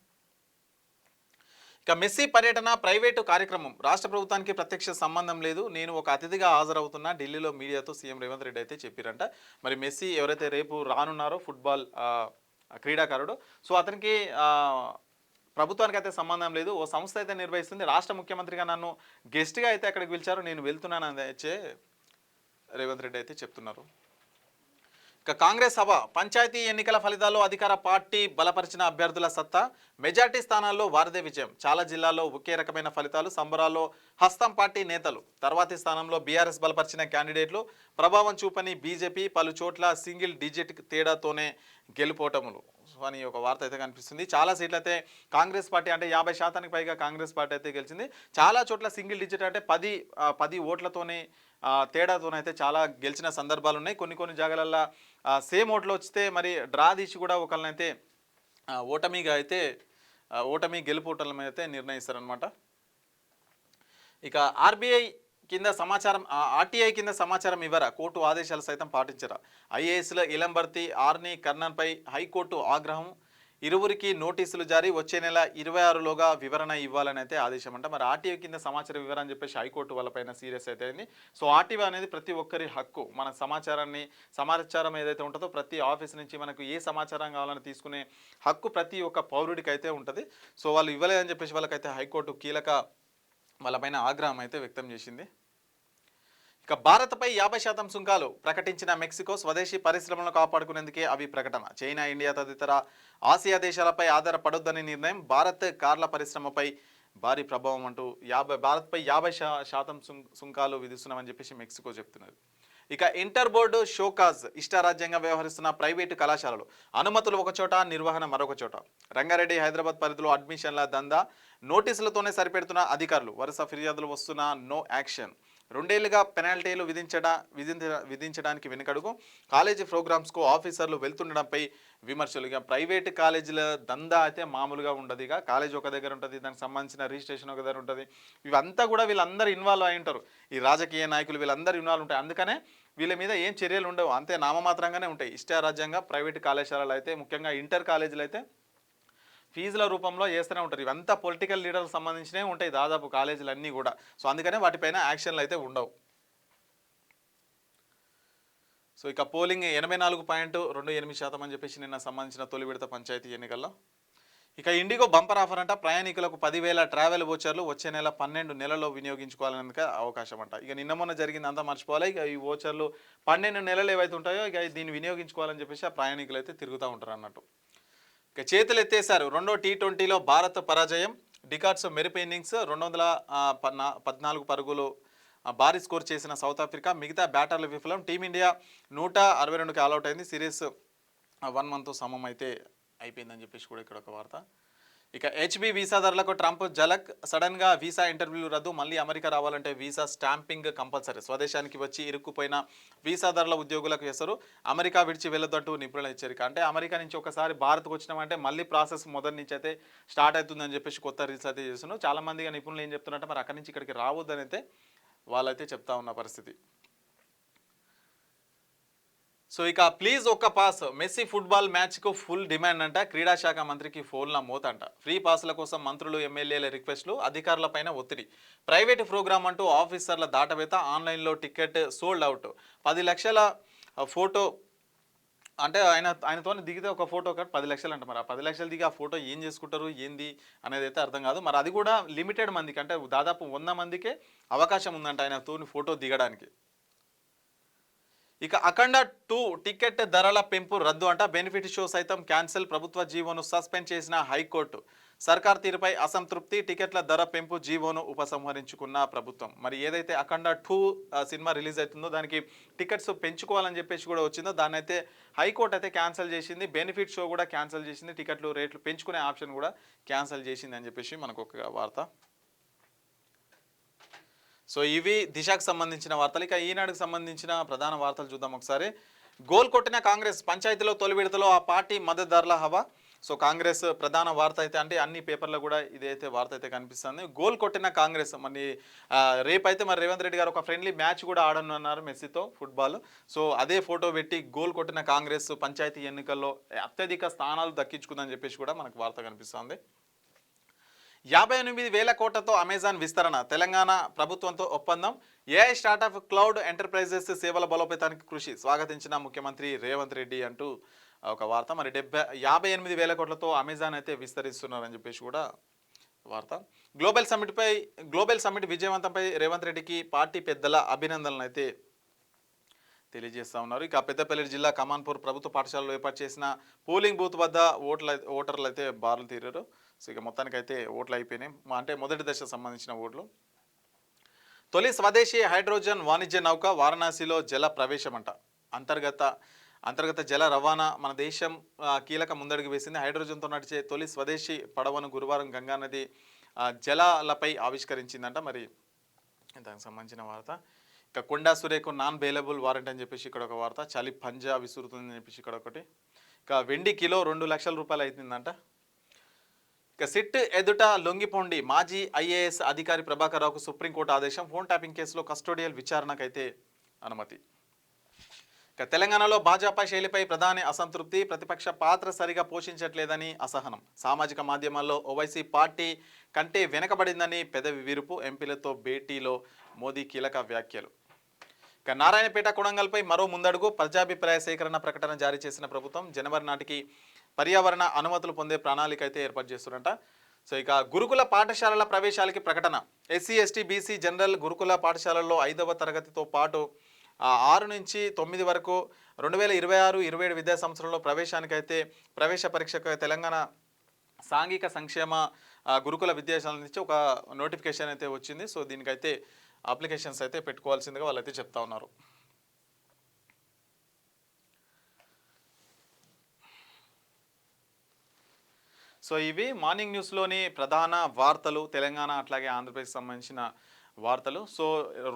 ఇక మెస్సీ పర్యటన ప్రైవేటు కార్యక్రమం, రాష్ట్ర ప్రభుత్వానికి ప్రత్యక్ష సంబంధం లేదు, నేను ఒక అతిథిగా హాజరవుతున్నా, ఢిల్లీలో మీడియాతో సీఎం రేవంత్ రెడ్డి అయితే చెప్పారంట. మరి మెస్సీ ఎవరైతే రేపు రానున్నారో ఫుట్బాల్ క్రీడాకారుడు, సో అతనికి ప్రభుత్వానికి అయితే సంబంధం లేదు, ఓ సంస్థ అయితే నిర్వహిస్తుంది, రాష్ట్ర ముఖ్యమంత్రిగా నన్ను గెస్ట్గా అయితే అక్కడికి పిలిచారు, నేను వెళ్తున్నానని అయితే రేవంత్ రెడ్డి అయితే చెప్తున్నారు. ఇక కాంగ్రెస్ సభ, పంచాయతీ ఎన్నికల ఫలితాల్లో అధికార పార్టీ బలపరిచిన అభ్యర్థుల సత్తా, మెజార్టీ స్థానాల్లో వారిదే విజయం, చాలా జిల్లాల్లో ఒకే రకమైన ఫలితాలు, సంబరాల్లో హస్తం పార్టీ నేతలు, తర్వాతి స్థానంలో బీఆర్ఎస్ బలపరిచిన క్యాండిడేట్లు, ప్రభావం చూపని బీజేపీ, పలు చోట్ల సింగిల్ డిజిట్ తేడాతోనే గెలుపోటములు అని ఒక వార్త అయితే కనిపిస్తుంది. చాలా సీట్లు అయితే కాంగ్రెస్ పార్టీ అంటే 50% పైగా కాంగ్రెస్ పార్టీ అయితే గెలిచింది. చాలా చోట్ల సింగిల్ డిజిట్ అంటే 10 ఓట్లతోనే తేడాతోనైతే చాలా గెలిచిన సందర్భాలు ఉన్నాయి. కొన్ని జాగాలల్లో సేమ్ ఓట్లు వస్తే మరి డ్రా తీసి కూడా ఒకళ్ళనైతే ఓటమి గెలుపోటమి అయితే నిర్ణయిస్తారనమాట. ఇక ఆర్టీఐ కింద సమాచారం ఇవ్వరా, కోర్టు ఆదేశాలు సైతం పాటించరా, ఐఏఎస్ల ఇలం భర్తీ ఆర్ని కర్ణన్పై హైకోర్టు ఆగ్రహం, ఇరువురికి నోటీసులు జారీ, వచ్చే నెల 26లోగా వివరణ ఇవ్వాలని అయితే ఆదేశం అంట. మరి ఆర్టీఐ కింద సమాచారం ఇవ్వరా అని చెప్పేసి హైకోర్టు వాళ్ళపైన సీరియస్ అయితే అయింది. సో ఆర్టీఐ అనేది ప్రతి ఒక్కరి హక్కు, మన సమాచారం ఏదైతే ఉంటుందో ప్రతి ఆఫీస్ నుంచి మనకు ఏ సమాచారం కావాలని తీసుకునే హక్కు ప్రతి ఒక్క పౌరుడికి అయితే ఉంటుంది. సో వాళ్ళు ఇవ్వలేదని చెప్పేసి వాళ్ళకైతే హైకోర్టు కీలక వాళ్ళపైన ఆగ్రహం అయితే వ్యక్తం చేసింది. ఇక భారత్పై 50% సుంకాలు ప్రకటించిన మెక్సికో, స్వదేశీ పరిశ్రమలను కాపాడుకునేందుకే అవి ప్రకటన, చైనా, ఇండియా తదితర ఆసియా దేశాలపై ఆధారపడొద్దని నిర్ణయం, భారత్ కార్ల పరిశ్రమపై భారీ ప్రభావం అంటూ భారత్పై 50% సుంకాలు విధిస్తున్నామని చెప్పేసి మెక్సికో చెప్తున్నారు. ఇక ఇంటర్ బోర్డు షోకాజ్, ఇష్టారాజ్యంగా వ్యవహరిస్తున్న ప్రైవేటు కళాశాలలు, అనుమతులు ఒకచోట, నిర్వహణ మరొక చోట, రంగారెడ్డి హైదరాబాద్ పరిధిలో అడ్మిషన్ల దందా, నోటీసులతోనే సరిపెడుతున్న అధికారులు, వరుస ఫిర్యాదులు వస్తున్నా నో యాక్షన్, 2 ఏళ్లుగా పెనాల్టీలు విధించడానికి వెనుకడుగు, కాలేజీ ప్రోగ్రామ్స్కు ఆఫీసర్లు వెళ్తుండడంపై విమర్శలు. ఇక ప్రైవేటు కాలేజీల దందా అయితే మామూలుగా ఉండదు. ఇక కాలేజ్ ఒక దగ్గర ఉంటుంది, దానికి సంబంధించిన రిజిస్ట్రేషన్ ఒక దగ్గర ఉంటుంది, ఇవంతా కూడా వీళ్ళందరూ ఇన్వాల్వ్ అయి ఉంటారు, ఈ రాజకీయ నాయకులు వీళ్ళందరూ ఇన్వాల్వ్ ఉంటాయి, అందుకనే వీళ్ళ మీద ఏం చర్యలు ఉండవు, అంతే నామమాత్రంగానే ఉంటాయి. ఇష్టారాజ్యంగా ప్రైవేటు కళాశాలలు అయితే ముఖ్యంగా ఇంటర్ కాలేజీలు అయితే ఫీజుల రూపంలో చేస్తూనే ఉంటారు. ఇవంతా పొలిటికల్ లీడర్లకు సంబంధించినవి ఉంటాయి దాదాపు కాలేజీలు అన్నీ కూడా. సో అందుకనే వాటిపైన యాక్షన్లు అయితే ఉండవు. సో ఇక పోలింగ్ 84.28% అని చెప్పేసి నిన్న సంబంధించిన తొలి విడత పంచాయతీ ఎన్నికల్లో. ఇక ఇండిగో బంపర్ ఆఫర్ అంట, ప్రయాణికులకు 10,000 ట్రావెల్ వోచర్లు వచ్చే నెల 12 నెలల్లో వినియోగించుకోవాలనేందుకు అవకాశం అంట. ఇక నిన్న మొన్న జరిగింది అంతా మర్చిపోవాలి. ఇక ఈ వోచర్లు 12 నెలలు ఏవైతే ఉంటాయో ఇక దీన్ని వినియోగించుకోవాలని చెప్పేసి ఆ ప్రయాణికులు అయితే తిరుగుతూ ఉంటారు అన్నట్టు. ఇక చేతులు ఎత్తేశారు రెండో టీ20లో భారత్ పరాజయం. డికార్డ్స్ మెరుపు ఇన్నింగ్స్ 214 పరుగులు భారీ స్కోర్ చేసిన సౌత్ ఆఫ్రికా, మిగతా బ్యాటర్ల విఫలం. టీమిండియా 162కి ఆల్అౌట్ అయింది. సిరీస్ 1-1తో సమం అయితే అయిపోయిందని చెప్పేసి కూడా ఇక్కడ ఒక వార్త. ఇక హెచ్బి వీసాదారులకు ట్రంప్ జలక్, సడన్గా వీసా ఇంటర్వ్యూలు రద్దు, మళ్ళీ అమెరికా రావాలంటే వీసా స్టాంపింగ్ కంపల్సరీ. స్వదేశానికి వచ్చి ఇరుక్కుపోయిన వీసాదారుల ఉద్యోగులకు ఎసరు, అమెరికా విడిచి వెళ్ళొద్దంటూ నిపుణుల హెచ్చరిక. అంటే అమెరికా నుంచి ఒకసారి భారత్కు వచ్చినామంటే మళ్ళీ ప్రాసెస్ మొదటి నుంచి అయితే స్టార్ట్ అవుతుందని చెప్పేసి కొత్త రీల్స్ అయితే చేస్తున్నారు. చాలామందిగా నిపుణులు ఏం చెప్తున్నారంటే మరి అక్కడి నుంచి ఇక్కడికి రావద్దని అయితే వాళ్ళైతే చెప్తా ఉన్న పరిస్థితి. సో ఇక ప్లీజ్ ఒక్క పాస్, మెస్సీ ఫుట్బాల్ మ్యాచ్కు ఫుల్ డిమాండ్ అంట. క్రీడా శాఖ మంత్రికి ఫోన్ల మోతంట. ఫ్రీ పాస్ల కోసం మంత్రులు ఎమ్మెల్యేల రిక్వెస్ట్లు, అధికారులపైన ఒత్తిడి. ప్రైవేటు ప్రోగ్రామ్ అంటూ ఆఫీసర్ల దాటవేత, ఆన్లైన్లో టికెట్ సోల్డ్ అవుట్. 10 లక్షల ఫోటో అంటే ఆయనతో దిగితే ఒక ఫోటో 10 లక్షలు అంట. మరి ఆ 10 లక్షలు దిగి ఆ ఫోటో ఏం చేసుకుంటారు ఏంది అనేది అయితే అర్థం కాదు. మరి అది కూడా లిమిటెడ్ మందికి, అంటే దాదాపు 100 మందికే అవకాశం ఉందంట ఆయనతో ఫోటో దిగడానికి. ఇక అఖండ 2 టికెట్ ధరల పెంపు రద్దు అంట. బెనిఫిట్ షో సైతం క్యాన్సిల్. ప్రభుత్వ జీవోను సస్పెండ్ చేసిన హైకోర్టు. సర్కార్ తీరుపై అసంతృప్తి. టికెట్ల ధర పెంపు జీవోను ఉపసంహరించుకున్న ప్రభుత్వం. మరి ఏదైతే అఖండ 2 సినిమా రిలీజ్ అవుతుందో దానికి టికెట్స్ పెంచుకోవాలని చెప్పేసి కూడా వచ్చిందో దాన్ని అయితే హైకోర్టు అయితే క్యాన్సిల్ చేసింది. బెనిఫిట్ షో కూడా క్యాన్సిల్ చేసింది. టికెట్లు రేట్లు పెంచుకునే ఆప్షన్ కూడా క్యాన్సిల్ చేసింది అని చెప్పేసి మనకు ఒక వార్త. సో ఇవి దిశకు సంబంధించిన వార్తలు. ఇక ఈనాడుకు సంబంధించిన ప్రధాన వార్తలు చూద్దాం ఒకసారి. గోల్ కొట్టిన కాంగ్రెస్, పంచాయతీలో తొలి విడతలో ఆ పార్టీ మద్దతుదారుల హవా. సో కాంగ్రెస్ ప్రధాన వార్త అయితే, అంటే అన్ని పేపర్లో కూడా ఇదైతే వార్త అయితే కనిపిస్తుంది. గోల్ కొట్టిన కాంగ్రెస్. మరి రేపైతే మరి రేవంత్ రెడ్డి గారు ఒక ఫ్రెండ్లీ మ్యాచ్ కూడా ఆడనున్నారు మెస్సీతో ఫుట్బాల్. సో అదే ఫోటో పెట్టి గోల్ కొట్టిన కాంగ్రెస్ పంచాయతీ ఎన్నికల్లో అత్యధిక స్థానాలు దక్కించుకుందని చెప్పేసి కూడా మనకు వార్త కనిపిస్తుంది. 58,000 కోట్లతో అమెజాన్ విస్తరణ, తెలంగాణ ప్రభుత్వంతో ఒప్పందం. ఏఐ స్టార్టప్ క్లౌడ్ ఎంటర్ప్రైజెస్ సేవల బలోపేతానికి కృషి, స్వాగతించిన ముఖ్యమంత్రి రేవంత్ రెడ్డి అంటూ ఒక వార్త. మరి 58,000 కోట్లతో అమెజాన్ అయితే విస్తరిస్తున్నారని చెప్పేసి కూడా వార్త. గ్లోబల్ సమ్మిట్ విజయవంతంపై రేవంత్ రెడ్డికి పార్టీ పెద్దల అభినందనలు అయితే తెలియజేస్తూ ఉన్నారు. ఇక పెద్దపల్లి జిల్లా కమాన్పూర్ ప్రభుత్వ పాఠశాలలో ఏర్పాటు చేసిన పోలింగ్ బూత్ వద్ద ఓటర్లు అయితే బారులు తీరారు. సో ఇక మొత్తానికైతే ఓట్లు అయిపోయినాయి, అంటే మొదటి దశ సంబంధించిన ఓట్లు. తొలి స్వదేశీ హైడ్రోజన్ వాణిజ్య నౌక వారణాసిలో జల ప్రవేశమంట. అంతర్గత జల రవాణా మన దేశం కీలక ముందడుగు వేసింది. హైడ్రోజన్తో నడిచే తొలి స్వదేశీ పడవను గురువారం గంగానది జలాలపై ఆవిష్కరించిందంట. మరి దానికి సంబంధించిన వార్త. ఇక కొండా సురేఖకు నాన్ బెయిలబుల్ వారెంట్ అని చెప్పేసి ఇక్కడ ఒక వార్త. చలి పంజా విసురుతుందని చెప్పేసి ఇక్కడ ఒకటి. ఇక వెండి కిలో 2 లక్షల రూపాయలు అవుతుందంట. ఇక సిట్ ఎదుట లొంగిపోండి, మాజీ ఐఏఎస్ అధికారి ప్రభాకర్ రావుకు సుప్రీంకోర్టు ఆదేశం. ఫోన్ ట్యాపింగ్ కేసులో కస్టోడియల్ విచారణకైతే అనుమతి. ఇక తెలంగాణలో భాజపా శైలిపై ప్రధాని అసంతృప్తి. ప్రతిపక్ష పాత్ర సరిగా పోషించట్లేదని అసహనం. సామాజిక మాధ్యమాల్లో ఓవైసీ పార్టీ కంటే వెనకబడిందని పెదవి విరుపు. ఎంపీలతో భేటీలో మోదీ కీలక వ్యాఖ్యలు. ఇక నారాయణపేట కొడంగల్పై మరో ముందడుగు. ప్రజాభిప్రాయ సేకరణ ప్రకటన జారీ చేసిన ప్రభుత్వం. జనవరి నాటికి పర్యావరణ అనుమతులు పొందే ప్రణాళిక అయితే ఏర్పాటు చేస్తున్నట. సో ఇక గురుకుల పాఠశాలల ప్రవేశాలకి ప్రకటన. ఎస్సీ ఎస్టీ బీసీ జనరల్ గురుకుల పాఠశాలల్లో 5వ తరగతితో పాటు 6 నుంచి 9 వరకు 2026-27 విద్యా సంవత్సరంలో ప్రవేశానికైతే ప్రవేశ పరీక్షకు తెలంగాణ సాంఘిక సంక్షేమ గురుకుల విద్యాశాల నుంచి ఒక నోటిఫికేషన్ అయితే వచ్చింది. సో దీనికైతే అప్లికేషన్స్ అయితే పెట్టుకోవాల్సిందిగా వాళ్ళైతే చెప్తా ఉన్నారు. సో ఇవి మార్నింగ్ న్యూస్లోని ప్రధాన వార్తలు, తెలంగాణ అట్లాగే ఆంధ్రప్రదేశ్ సంబంధించిన వార్తలు. సో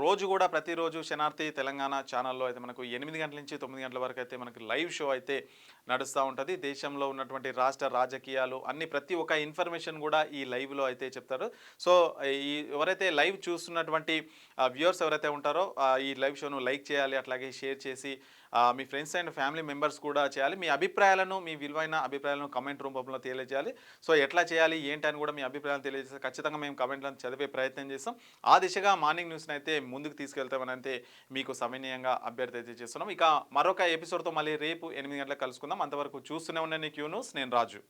రోజు కూడా ప్రతిరోజు శనార్థి తెలంగాణ ఛానల్లో అయితే మనకు 8 గంటల నుంచి 9 గంటల వరకు అయితే మనకు లైవ్ షో అయితే నడుస్తూ ఉంటుంది. దేశంలో ఉన్నటువంటి రాష్ట్ర రాజకీయాలు అన్ని ప్రతి ఒక్క ఇన్ఫర్మేషన్ కూడా ఈ లైవ్లో అయితే చెప్తారు. సో ఈ ఎవరైతే లైవ్ చూస్తున్నటువంటి వ్యూవర్స్ ఎవరైతే ఉంటారో ఈ లైవ్ షోను లైక్ చేయాలి, అట్లాగే షేర్ చేసి మీ ఫ్రెండ్స్ అండ్ ఫ్యామిలీ మెంబర్స్ కూడా చేయాలి. మీ అభిప్రాయాలను, మీ విలువైన అభిప్రాయాలను కమెంట్ రూపంలో తెలియజేయాలి. సో ఎట్లా చేయాలి ఏంటని కూడా మీ అభిప్రాయాలు తెలియజేస్తే ఖచ్చితంగా మేము కమెంట్లను చదివే ప్రయత్నం చేస్తాం. ఆ దిశగా మార్నింగ్ న్యూస్ని అయితే ముందుకు తీసుకెళ్తామని అయితే మీకు సమన్వయంగా అభ్యర్థి అయితే చేస్తున్నాం. ఇక మరొక ఎపిసోడ్తో మళ్ళీ రేపు 8 గంటలకు కలుసుకుందాం. అంతవరకు చూస్తూనే ఉన్న క్యూ న్యూస్. నేను రాజు.